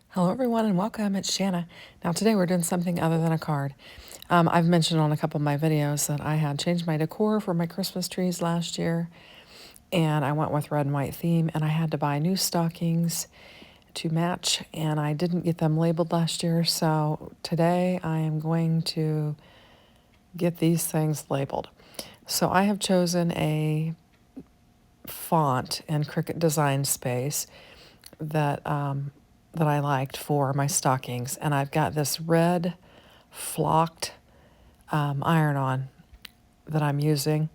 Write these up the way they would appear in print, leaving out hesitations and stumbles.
Hello everyone and welcome, it's Shanna. Now today we're doing something other than a card. I've mentioned on a couple of my videos that I had changed my decor for my Christmas trees last year, and I went with red and white theme, and I had to buy new stockings to match, and I didn't get them labeled last year, so today I am going to get these things labeled. So I have chosen a font in Cricut Design Space that that I liked for my stockings, and I've got this red flocked iron-on that I'm using,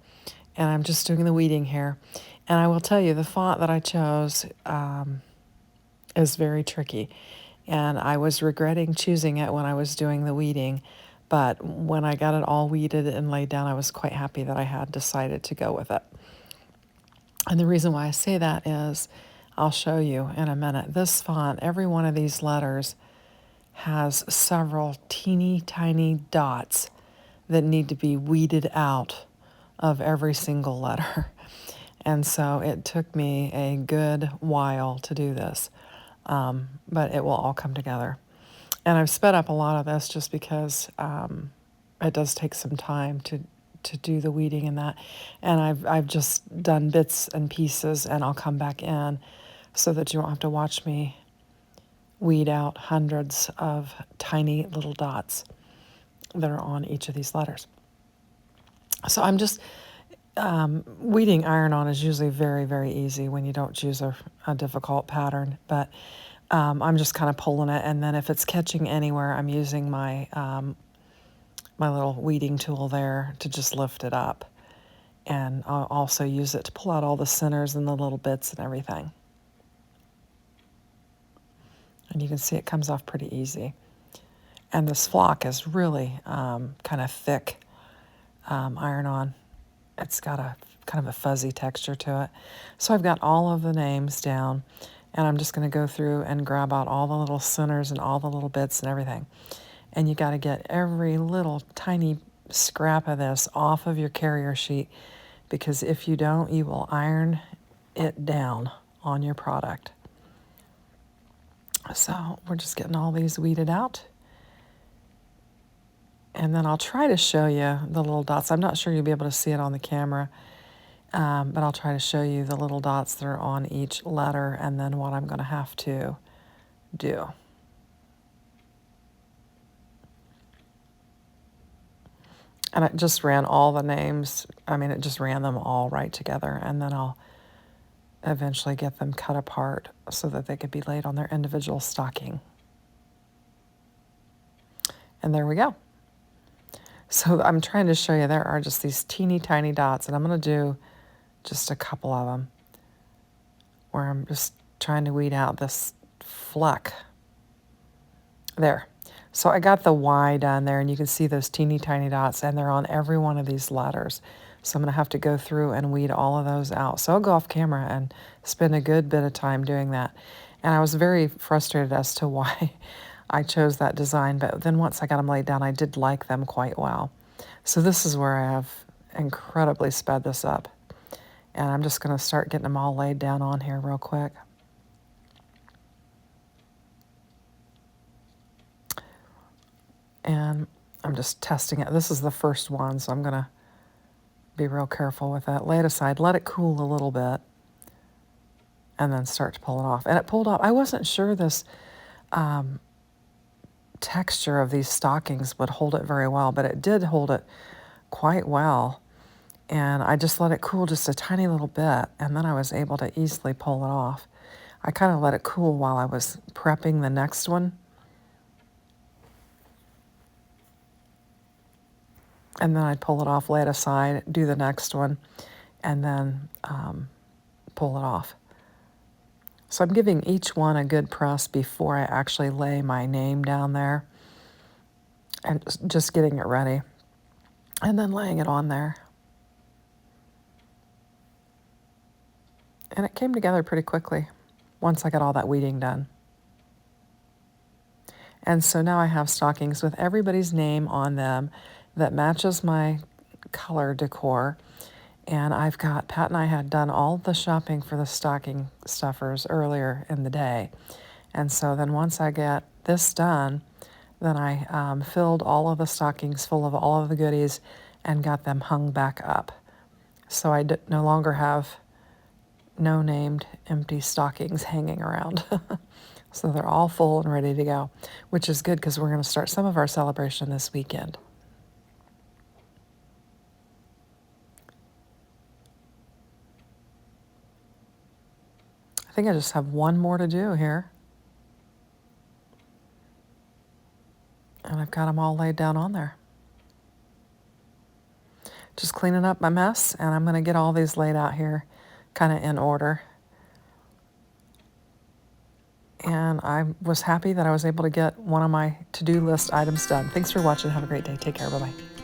and I'm just doing the weeding here. And I will tell you, the font that I chose is very tricky, and I was regretting choosing it when I was doing the weeding, but when I got it all weeded and laid down, I was quite happy that I had decided to go with it. And the reason why I say that is, I'll show you in a minute. This font, every one of these letters has several teeny tiny dots that need to be weeded out of every single letter. And so it took me a good while to do this, but it will all come together. And I've sped up a lot of this just because it does take some time to do the weeding and that. And I've just done bits and pieces, and I'll come back in so that you won't have to watch me weed out hundreds of tiny little dots that are on each of these letters. So I'm just, weeding iron-on is usually very, very easy when you don't choose a difficult pattern, but I'm just kind of pulling it, and then if it's catching anywhere, I'm using my, my little weeding tool there to just lift it up. And I'll also use it to pull out all the centers and the little bits and everything. And you can see it comes off pretty easy. And this flock is really kind of thick iron-on. It's got a kind of a fuzzy texture to it. So I've got all of the names down, and I'm just going to go through and grab out all the little centers and all the little bits and everything. And you got to get every little tiny scrap of this off of your carrier sheet, because if you don't, you will iron it down on your product. So we're just getting all these weeded out. And then I'll try to show you the little dots. I'm not sure you'll be able to see it on the camera, but I'll try to show you the little dots that are on each letter and then what I'm going to have to do. And it just ran all the names. I mean, it just ran them all right together, and then I'll eventually get them cut apart so that they could be laid on their individual stocking. And there we go. So I'm trying to show you, there are just these teeny tiny dots, and I'm going to do just a couple of them where I'm just trying to weed out this fleck. There. So I got the Y done there, and you can see those teeny tiny dots, and they're on every one of these letters. So I'm going to have to go through and weed all of those out. So I'll go off camera and spend a good bit of time doing that. And I was very frustrated as to why I chose that design, but then once I got them laid down, I did like them quite well. So this is where I have incredibly sped this up. And I'm just going to start getting them all laid down on here real quick. And I'm just testing it. This is the first one, so I'm going to be real careful with that. Lay it aside, let it cool a little bit, and then start to pull it off. And it pulled off. I wasn't sure this texture of these stockings would hold it very well, but it did hold it quite well. And I just let it cool just a tiny little bit, and then I was able to easily pull it off. I kind of let it cool while I was prepping the next one. And then I'd pull it off, lay it aside, do the next one, and then pull it off. So I'm giving each one a good press before I actually lay my name down there, and just getting it ready, and then laying it on there. And it came together pretty quickly once I got all that weeding done. And so now I have stockings with everybody's name on them that matches my color decor. And Pat and I had done all the shopping for the stocking stuffers earlier in the day. And so then once I get this done, then I filled all of the stockings full of all of the goodies and got them hung back up. So I no longer have no-named empty stockings hanging around. So they're all full and ready to go, which is good because we're going to start some of our celebration this weekend. I think I just have one more to do here. And I've got them all laid down on there. Just cleaning up my mess, and I'm going to get all these laid out here kind of in order. And I was happy that I was able to get one of my to-do list items done. Thanks for watching. Have a great day. Take care. Bye-bye.